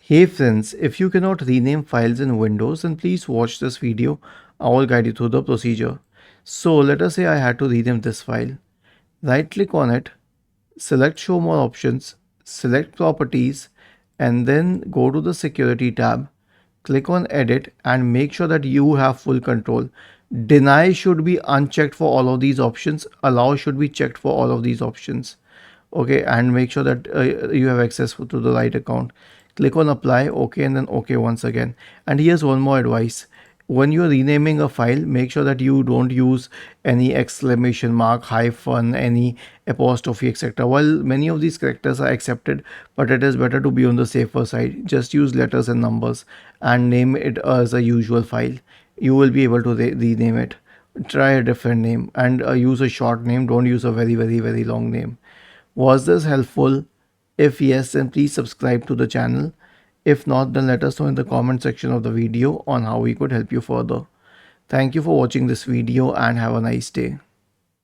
Hey friends, if you cannot rename files in Windows, then please watch this video. I will guide you through the procedure. So let us say I had to rename this file. Right click on it, select show more options, select properties, and then go to the security tab. Click on edit and make sure that you have full control. Deny should be unchecked for all of these options. Allow should be checked for all of these options. Okay, and make sure that you have access to the right account. Click on apply, okay, and then okay once again. And here's one more advice: when you're renaming a file, make sure that you don't use any exclamation mark, hyphen, any apostrophe, etc. While many of these characters are accepted, but it is better to be on the safer side. Just use letters and numbers and name it as a usual file. You will be able to rename it. Try a different name and use a short name. Don't use a very long name. Was this helpful? If yes, then please subscribe to the channel. If not, then let us know in the comment section of the video on how we could help you further. Thank you for watching this video and have a nice day.